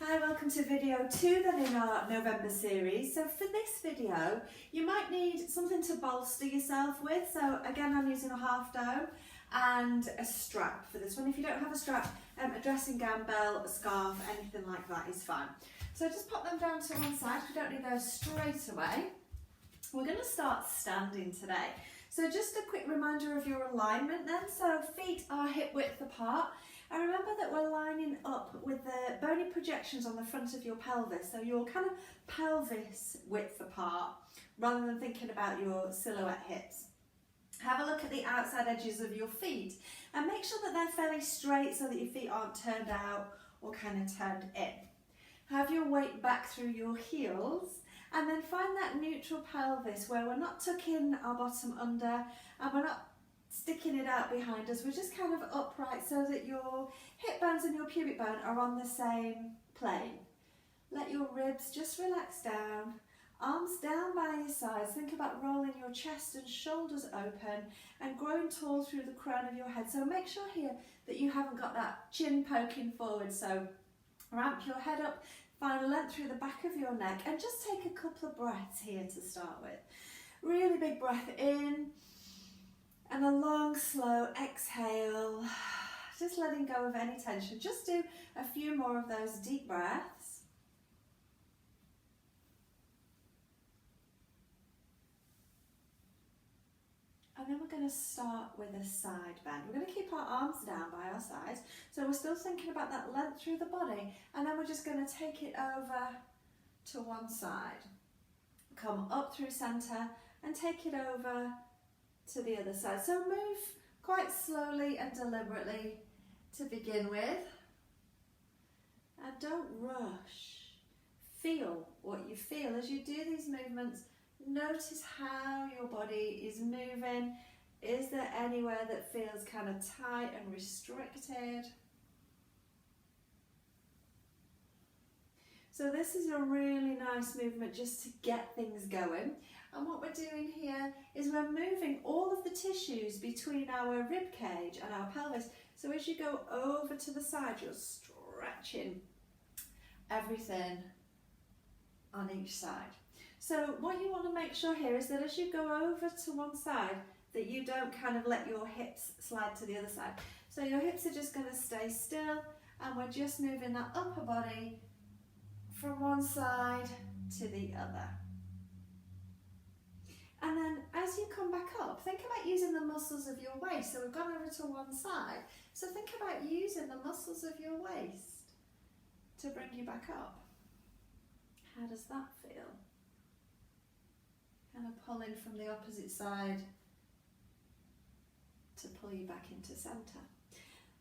Hi, welcome to video 2 then in our November series. So for this video, you might need something to bolster yourself with. So again, I'm using a half dome and a strap for this one. If you don't have a strap, a dressing gown, belt, a scarf, anything like that is fine. So just pop them down to one side. We don't need those straight away. We're going to start standing today. So just a quick reminder of your alignment then. So feet are hip width apart. And remember that we're lining up with the bony projections on the front of your pelvis. So your kind of pelvis width apart rather than thinking about your silhouette hips. Have a look at the outside edges of your feet and make sure that they're fairly straight so that your feet aren't turned out or kind of turned in. Have your weight back through your heels and then find that neutral pelvis where we're not tucking our bottom under and we're not sticking it out behind us. We're just kind of upright so that your hip bones and your pubic bone are on the same plane. Let your ribs just relax down, arms down by your sides. Think about rolling your chest and shoulders open and growing tall through the crown of your head. So make sure here that you haven't got that chin poking forward. So ramp your head up, find a length through the back of your neck and just take a couple of breaths here to start with. Really big breath in. And a long, slow exhale, just letting go of any tension. Just do a few more of those deep breaths. And then we're going to start with a side bend. We're going to keep our arms down by our sides. So we're still thinking about that length through the body. And then we're just going to take it over to one side. Come up through center and take it over to the other side. So move quite slowly and deliberately to begin with. And don't rush. Feel what you feel as you do these movements. Notice how your body is moving. Is there anywhere that feels kind of tight and restricted? So this is a really nice movement just to get things going. And what we're doing here is we're moving all of the tissues between our rib cage and our pelvis. So as you go over to the side, you're stretching everything on each side. So what you want to make sure here is that as you go over to one side, that you don't kind of let your hips slide to the other side. So your hips are just going to stay still and we're just moving that upper body from one side to the other. And then as you come back up, think about using the muscles of your waist. So we've gone over to one side. So think about using the muscles of your waist to bring you back up. How does that feel? Kind of pulling from the opposite side to pull you back into center.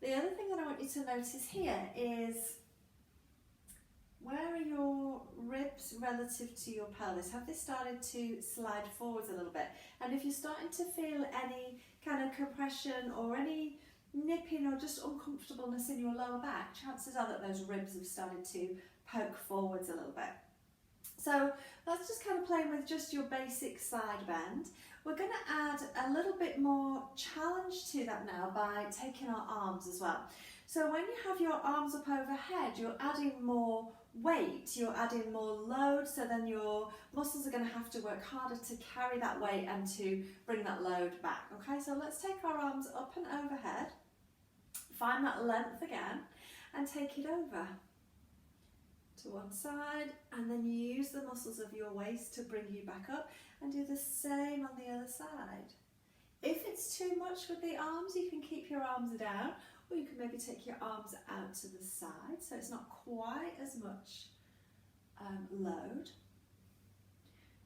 The other thing that I want you to notice here is where are your ribs relative to your pelvis? Have they started to slide forwards a little bit? And if you're starting to feel any kind of compression or any nipping or just uncomfortableness in your lower back, chances are that those ribs have started to poke forwards a little bit. So that's just kind of playing with just your basic side bend. We're going to add a little bit more challenge to that now by taking our arms as well. So when you have your arms up overhead, you're adding more weight, you're adding more load, so then your muscles are going to have to work harder to carry that weight and to bring that load back. Okay, so let's take our arms up and overhead, find that length again, and take it over to one side, and then use the muscles of your waist to bring you back up, and do the same on the other side. If it's too much with the arms, you can keep your arms down, or you can maybe take your arms out to the side so it's not quite as much load.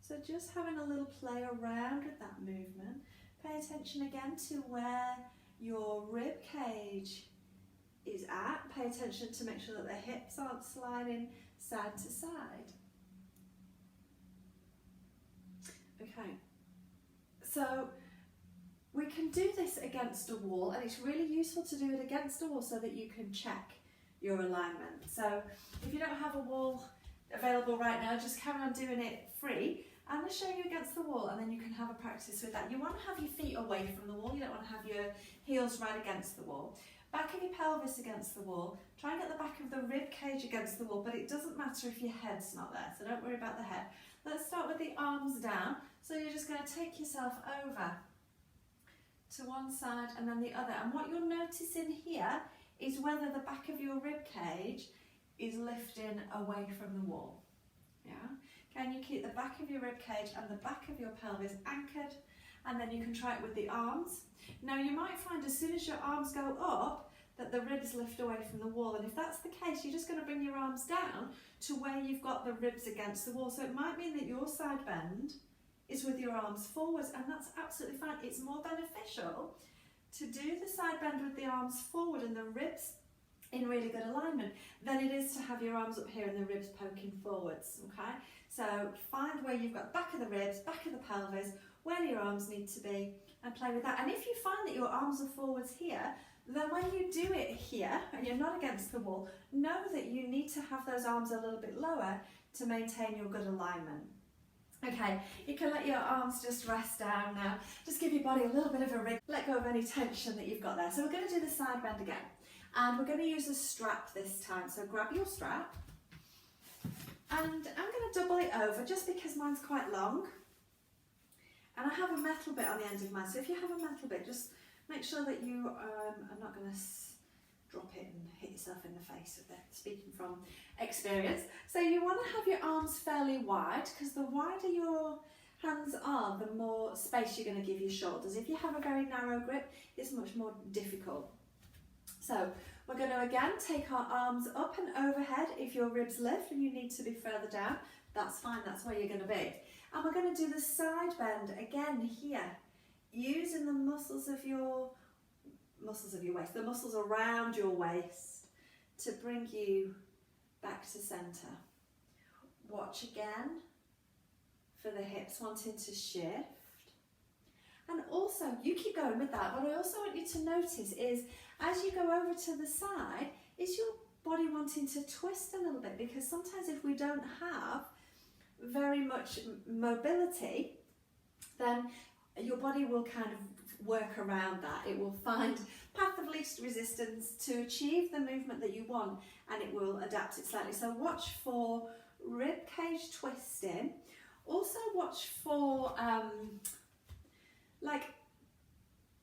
So just having a little play around with that movement. Pay attention again to where your rib cage is at. Pay attention to make sure that the hips aren't sliding side to side. Okay, so we can do this against a wall, and it's really useful to do it against a wall so that you can check your alignment. So if you don't have a wall available right now, just carry on doing it free. I'm going to show you against the wall and then you can have a practice with that. You want to have your feet away from the wall, you don't want to have your heels right against the wall. Back of your pelvis against the wall. Try and get the back of the rib cage against the wall, but it doesn't matter if your head's not there, so don't worry about the head. Let's start with the arms down. So you're just going to take yourself over to one side and then the other. And what you'll notice in here is whether the back of your rib cage is lifting away from the wall. Yeah? Can you keep the back of your rib cage and the back of your pelvis anchored? And then you can try it with the arms. Now you might find as soon as your arms go up that the ribs lift away from the wall, and if that's the case you're just going to bring your arms down to where you've got the ribs against the wall. So it might mean that your side bend is with your arms forwards, and that's absolutely fine. It's more beneficial to do the side bend with the arms forward and the ribs in really good alignment than it is to have your arms up here and the ribs poking forwards, okay? So find where you've got back of the ribs, back of the pelvis, where your arms need to be, and play with that. And if you find that your arms are forwards here, then when you do it here and you're not against the wall, know that you need to have those arms a little bit lower to maintain your good alignment. Okay, you can let your arms just rest down now. Just give your body a little bit of a rig. Let go of any tension that you've got there. So we're going to do the side bend again. And we're going to use a strap this time. So grab your strap. And I'm going to double it over just because mine's quite long. And I have a metal bit on the end of mine. So if you have a metal bit, just make sure that you are not going to drop it and hit yourself in the face with it, speaking from experience. So you want to have your arms fairly wide, because the wider your hands are, the more space you're going to give your shoulders. If you have a very narrow grip, it's much more difficult. So we're going to again take our arms up and overhead. If your ribs lift and you need to be further down, that's fine, that's where you're going to be. And we're going to do the side bend again here, using the muscles of your waist, the muscles around your waist, to bring you back to centre. Watch again for the hips wanting to shift. And also, you keep going with that, but I also want you to notice is, as you go over to the side, is your body wanting to twist a little bit? Because sometimes if we don't have very much mobility, then your body will kind of work around that. It will find path of least resistance to achieve the movement that you want, and it will adapt it slightly. So watch for rib cage twisting. Also watch for like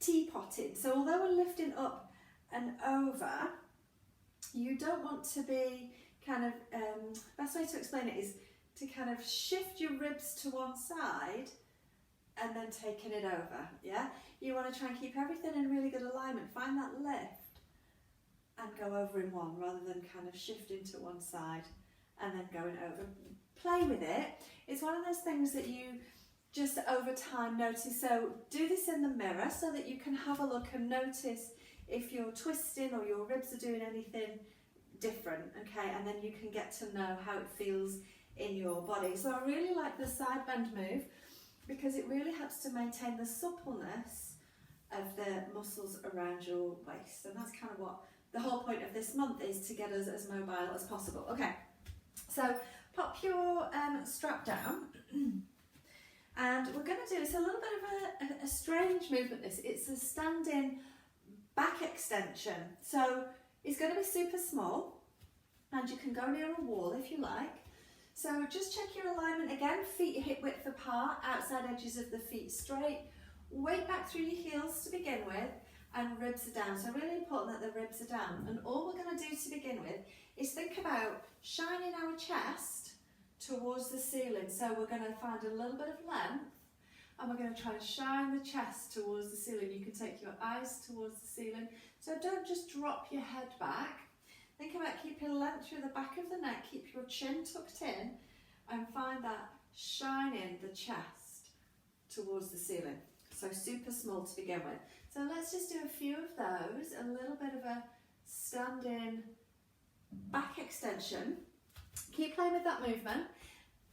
teapotting. So although we're lifting up and over, you don't want to be kind of, best way to explain it is to kind of shift your ribs to one side and then taking it over, yeah? You want to try and keep everything in really good alignment. Find that lift and go over in one, rather than kind of shifting to one side and then going over. Play with it. It's one of those things that you just over time notice. So do this in the mirror so that you can have a look and notice if you're twisting or your ribs are doing anything different, okay? And then you can get to know how it feels in your body. So I really like the side bend move, because it really helps to maintain the suppleness of the muscles around your waist. And that's kind of what the whole point of this month is, to get us as mobile as possible. Okay, so pop your strap down. And we're going to do, it's a little bit of a strange movement this. It's a standing back extension. So it's going to be super small, and you can go near a wall if you like. So just check your alignment again, feet hip width apart, outside edges of the feet straight, weight back through your heels to begin with, and ribs are down. So really important that the ribs are down. And all we're going to do to begin with is think about shining our chest towards the ceiling. So we're going to find a little bit of length, and we're going to try and shine the chest towards the ceiling. You can take your eyes towards the ceiling. So don't just drop your head back. Think about keeping length through the back of the neck, keep your chin tucked in, and find that shining the chest towards the ceiling. So super small to begin with. So let's just do a few of those, a little bit of a standing back extension. Keep playing with that movement.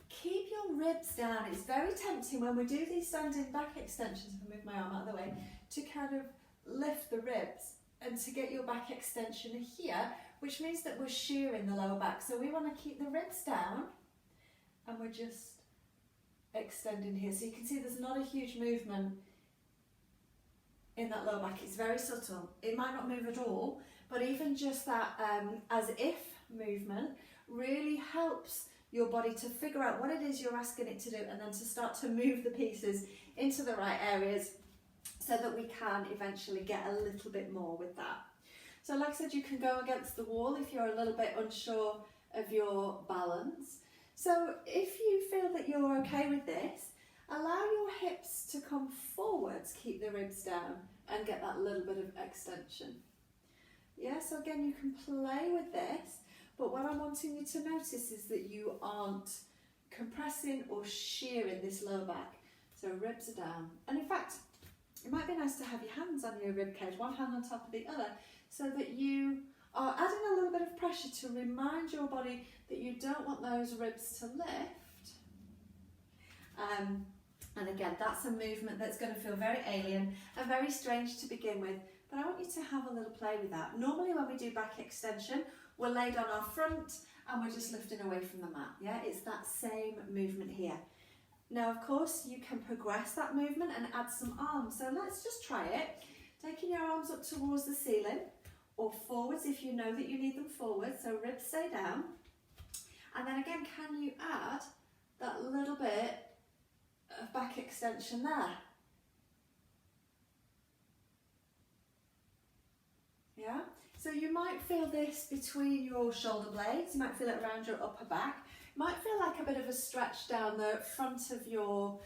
Keep your ribs down. It's very tempting when we do these standing back extensions, if I move my arm out of the way, to kind of lift the ribs and to get your back extension here, which means that we're shearing the lower back. So we want to keep the ribs down, and we're just extending here. So you can see there's not a huge movement in that lower back. It's very subtle. It might not move at all, but even just that as if movement really helps your body to figure out what it is you're asking it to do, and then to start to move the pieces into the right areas so that we can eventually get a little bit more with that. So like I said, you can go against the wall if you're a little bit unsure of your balance. So if you feel that you're okay with this, allow your hips to come forwards, keep the ribs down, and get that little bit of extension. Yeah, so again, you can play with this, but what I'm wanting you to notice is that you aren't compressing or shearing this lower back. So ribs are down. And in fact, it might be nice to have your hands on your rib cage, one hand on top of the other, so that you are adding a little bit of pressure to remind your body that you don't want those ribs to lift. And again, that's a movement that's going to feel very alien and very strange to begin with, but I want you to have a little play with that. Normally when we do back extension, we're laid on our front and we're just lifting away from the mat. Yeah, it's that same movement here. Now, of course, you can progress that movement and add some arms. So let's just try it. Taking your arms up towards the ceiling or forwards if you know that you need them forward. So ribs stay down. And then again, can you add that little bit of back extension there? Yeah? So you might feel this between your shoulder blades. You might feel it around your upper back. Might feel like a bit of a stretch down the front of your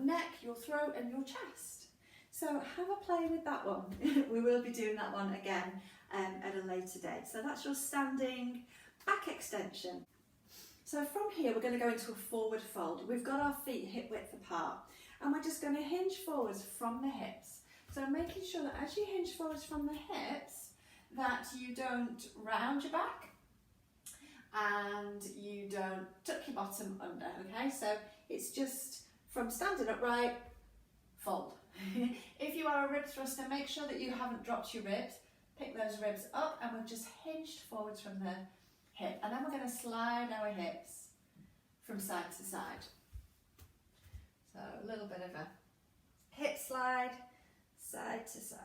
neck, your throat and your chest. So have a play with that one. We will be doing that one again at a later date. So that's your standing back extension. So from here we're going to go into a forward fold. We've got our feet hip width apart and we're just going to hinge forwards from the hips. So making sure that as you hinge forwards from the hips that you don't round your back and you don't tuck your bottom under, okay? So it's just from standing upright, fold. If you are a rib thruster, make sure that you haven't dropped your ribs. Pick those ribs up and we've just hinged forwards from the hip. And then we're going to slide our hips from side to side. So a little bit of a hip slide, side to side.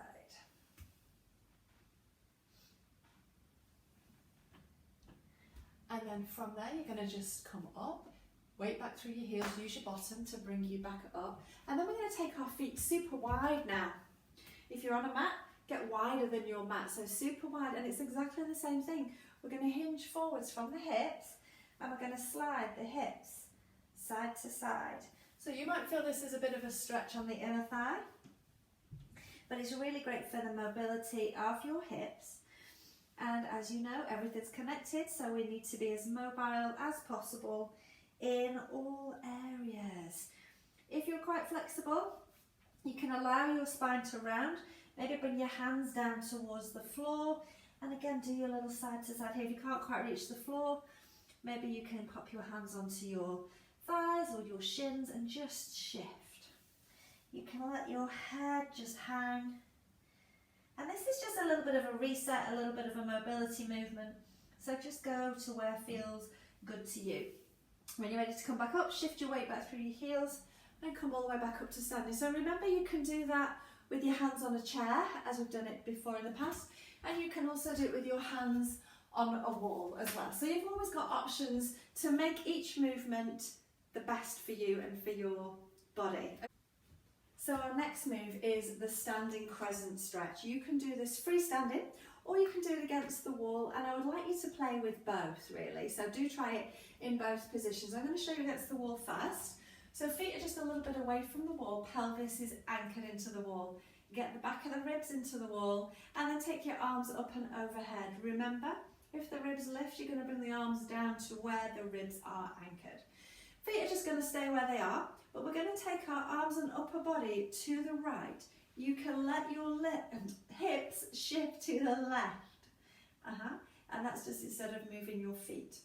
And then from there, you're going to just come up, weight back through your heels, use your bottom to bring you back up. And then we're going to take our feet super wide now. If you're on a mat, get wider than your mat, so super wide, and it's exactly the same thing. We're going to hinge forwards from the hips, and we're going to slide the hips side to side. So you might feel this is a bit of a stretch on the inner thigh, but it's really great for the mobility of your hips. And as you know, everything's connected, so we need to be as mobile as possible in all areas. If you're quite flexible, you can allow your spine to round. Maybe bring your hands down towards the floor, and again do your little side to side here. If you can't quite reach the floor, maybe you can pop your hands onto your thighs or your shins and just shift. You can let your head just hang. And this is just a little bit of a reset, a little bit of a mobility movement. So just go to where feels good to you. When you're ready to come back up, shift your weight back through your heels and come all the way back up to standing. So remember, you can do that with your hands on a chair, as we've done it before in the past, and you can also do it with your hands on a wall as well. So you've always got options to make each movement the best for you and for your body. So our next move is the standing crescent stretch. You can do this freestanding or you can do it against the wall, and I would like you to play with both really. So do try it in both positions. I'm going to show you against the wall first. So feet are just a little bit away from the wall, pelvis is anchored into the wall. Get the back of the ribs into the wall and then take your arms up and overhead. Remember, if the ribs lift, you're going to bring the arms down to where the ribs are anchored. Feet are just going to stay where they are, but we're going to take our arms and upper body to the right. You can let your hips shift to the left. And that's just instead of moving your feet.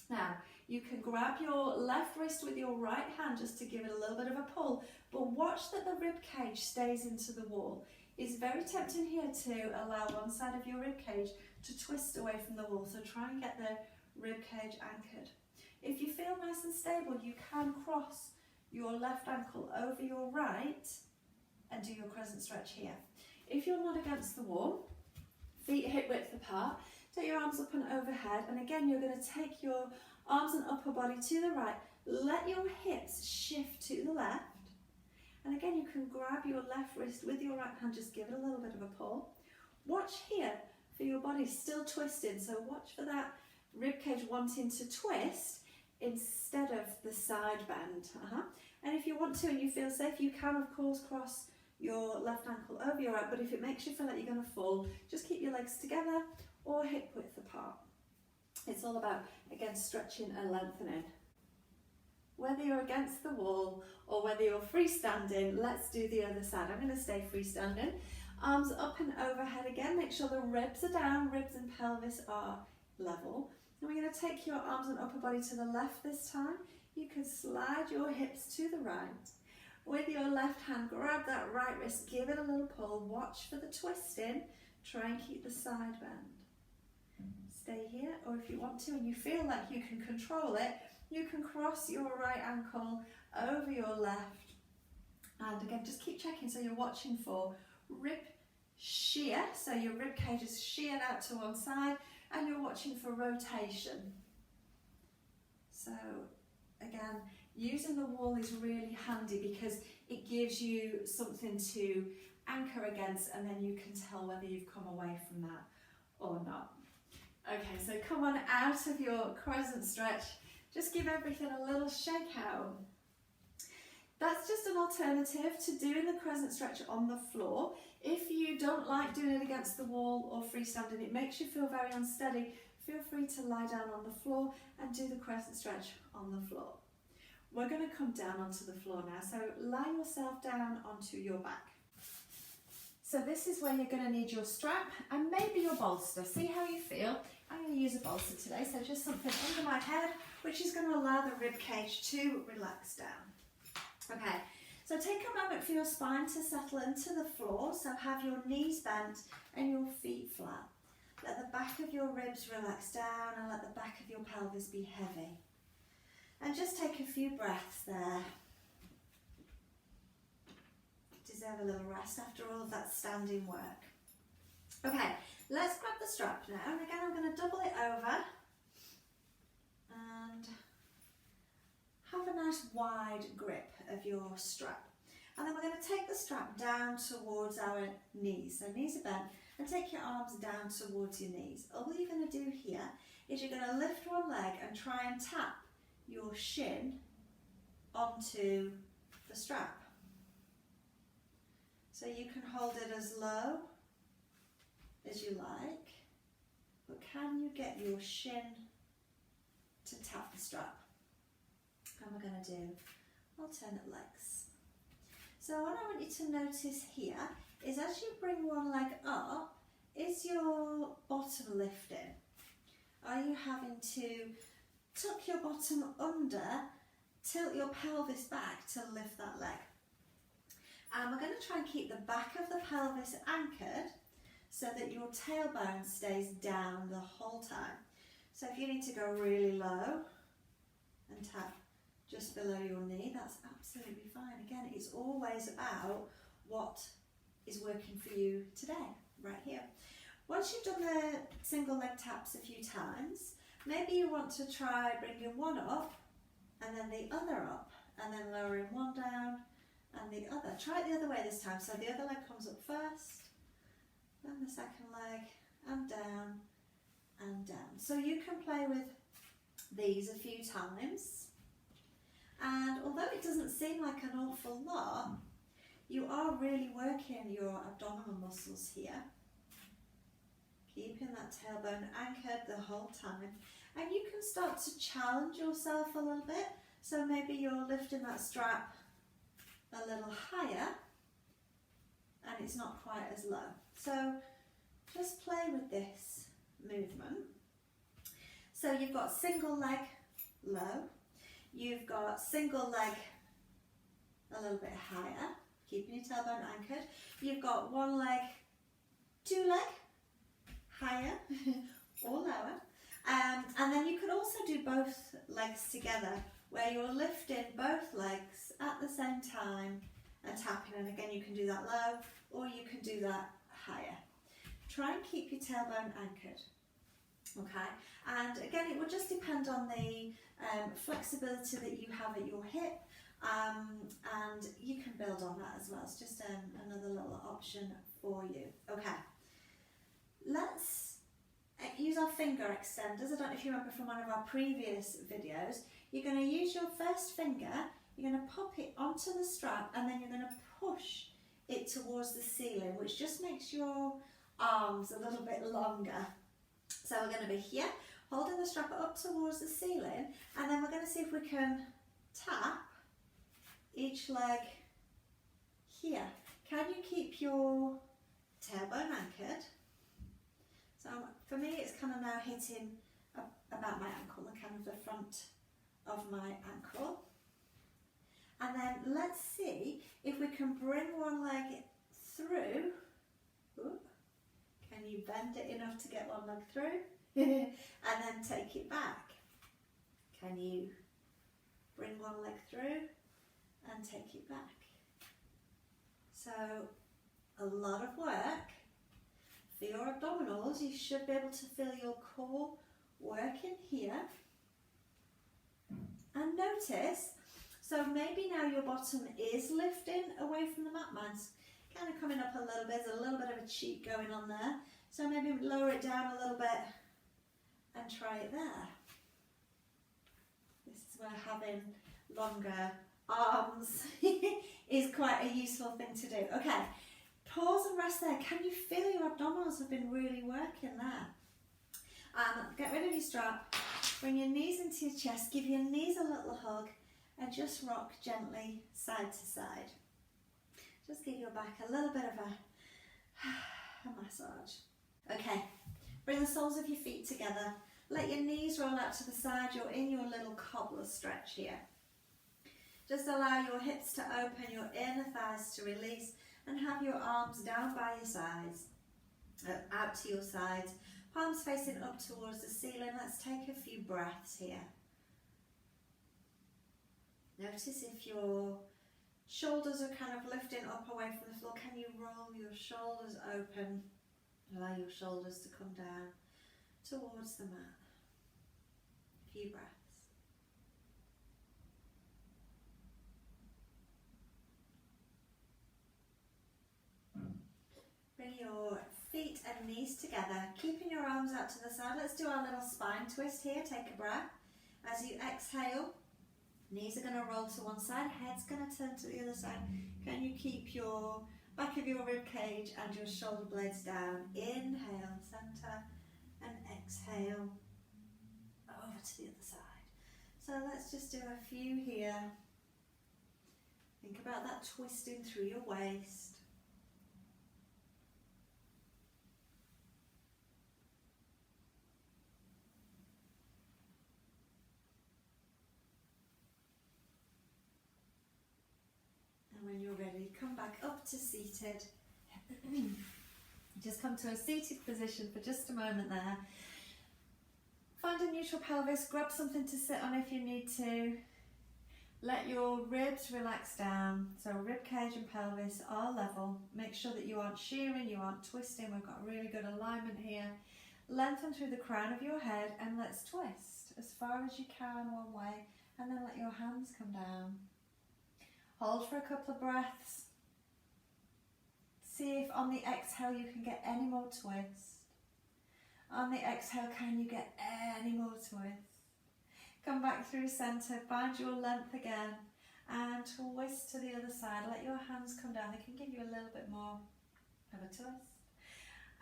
Now, you can grab your left wrist with your right hand just to give it a little bit of a pull, but watch that the rib cage stays into the wall. It's very tempting here to allow one side of your rib cage to twist away from the wall, so try and get the rib cage anchored. If you feel nice and stable, you can cross your left ankle over your right and do your crescent stretch here. If you're not against the wall, feet hip width apart, take your arms up and overhead, and again you're going to take your arms and upper body to the right, let your hips shift to the left, and again you can grab your left wrist with your right hand, just give it a little bit of a pull. Watch here for your body still twisting, so watch for that rib cage wanting to twist instead of the side bend. And if you want to and you feel safe, you can of course cross your left ankle over your right, but if it makes you feel like you're going to fall, just keep your legs together or hip width apart. It's all about, again, stretching and lengthening. Whether you're against the wall or whether you're freestanding, let's do the other side. I'm going to stay freestanding. Arms up and overhead again. Make sure the ribs are down, ribs and pelvis are level. And we're going to take your arms and upper body to the left this time. You can slide your hips to the right. With your left hand, grab that right wrist, give it a little pull. Watch for the twisting. Try and keep the side bend. Stay here, or if you want to and you feel like you can control it, you can cross your right ankle over your left. And again, just keep checking, so you're watching for rib shear, so your rib cage is sheared out to one side, and you're watching for rotation. So again, using the wall is really handy because it gives you something to anchor against, and then you can tell whether you've come away from that or not. Okay, so come on out of your crescent stretch. Just give everything a little shake out. That's just an alternative to doing the crescent stretch on the floor. If you don't like doing it against the wall or freestanding, it makes you feel very unsteady, feel free to lie down on the floor and do the crescent stretch on the floor. We're going to come down onto the floor now, so lie yourself down onto your back. So this is where you're going to need your strap and maybe your bolster. See how you feel. I'm going to use a bolster today, so just something under my head, which is going to allow the rib cage to relax down. Okay, so take a moment for your spine to settle into the floor, so have your knees bent and your feet flat. Let the back of your ribs relax down and let the back of your pelvis be heavy. And just take a few breaths there. Deserve a little rest after all of that standing work. Okay, let's grab the strap now, and again I'm going to double it over and have a nice wide grip of your strap. And then we're going to take the strap down towards our knees, so knees are bent, and take your arms down towards your knees. All you're going to do here is you're going to lift one leg and try and tap your shin onto the strap. So you can hold it as low as you like, but can you get your shin to tap the strap? And we're going to do alternate legs. So what I want you to notice here is as you bring one leg up, is your bottom lifting? Are you having to tuck your bottom under, tilt your pelvis back to lift that leg? And we're going to try and keep the back of the pelvis anchored so that your tailbone stays down the whole time. So if you need to go really low and tap just below your knee, that's absolutely fine. Again, it's always about what is working for you today, right here. Once you've done the single leg taps a few times, maybe you want to try bringing one up and then the other up, and then lowering one down and the other. Try it the other way this time. So the other leg comes up first, then the second leg, and down and down. So you can play with these a few times. And although it doesn't seem like an awful lot, you are really working your abdominal muscles here. Keeping that tailbone anchored the whole time. And you can start to challenge yourself a little bit. So maybe you're lifting that strap a little higher and it's not quite as low. So just play with this movement. So you've got single leg low. You've got single leg a little bit higher, keeping your tailbone anchored. You've got one leg, two leg, higher or lower. And then you could also do both legs together, where you're lifting both legs at the same time and tapping, and again you can do that low or you can do that higher. Try and keep your tailbone anchored. Okay, and again it will just depend on the flexibility that you have at your hip, and you can build on that as well. It's just another little option for you. Okay, let's use our finger extenders. I don't know if you remember from one of our previous videos. You're going to use your first finger, you're going to pop it onto the strap, and then you're going to push it towards the ceiling, which just makes your arms a little bit longer. So we're going to be here, holding the strap up towards the ceiling, and then we're going to see if we can tap each leg here. Can you keep your tailbone anchored? So for me it's kind of now hitting about my ankle, the kind of the front of my ankle. And then let's see if we can bring one leg through. Ooh. Can you bend it enough to get one leg through? And then take it back. Can you bring one leg through and take it back? So a lot of work for your abdominals. You should be able to feel your core working here. And notice, so maybe now your bottom is lifting away from the mat. Mine's kind of coming up a little bit. There's a little bit of a cheek going on there. So maybe lower it down a little bit and try it there. This is where having longer arms is quite a useful thing to do. Okay, pause and rest there. Can you feel your abdominals have been really working there? Get rid of your strap, bring your knees into your chest, give your knees a little hug, and just rock gently side to side. Just give your back a little bit of a massage. Okay, bring the soles of your feet together. Let your knees roll out to the side. You're in your little cobbler stretch here. Just allow your hips to open, your inner thighs to release, and have your arms down by your sides, out to your sides, palms facing up towards the ceiling. Let's take a few breaths here. Notice if your shoulders are kind of lifting up away from the floor. Can you roll your shoulders open? Allow your shoulders to come down towards the mat. A few breaths. Bring your feet and knees together, keeping your arms out to the side. Let's do our little spine twist here. Take a breath. As you exhale, knees are going to roll to one side, head's going to turn to the other side. Can you keep your back of your rib cage and your shoulder blades down? Inhale, center, and exhale over to the other side. So let's just do a few here. Think about that twisting through your waist. When you're ready, come back up to seated. Just come to a seated position for just a moment there. Find a neutral pelvis, grab something to sit on if you need to. Let your ribs relax down, so rib cage and pelvis are level. Make sure that you aren't shearing, you aren't twisting. We've got really good alignment here. Lengthen through the crown of your head and let's twist as far as you can one way, and then let your hands come down. Hold for a couple of breaths. See if on the exhale you can get any more twist. On the exhale, can you get any more twist? Come back through centre, find your length again, and twist to the other side. Let your hands come down. They can give you a little bit more of a twist.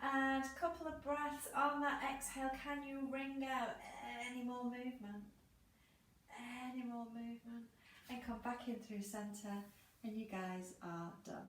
And a couple of breaths on that exhale. Can you wring out any more movement? Any more movement? And come back in through centre, and you guys are done.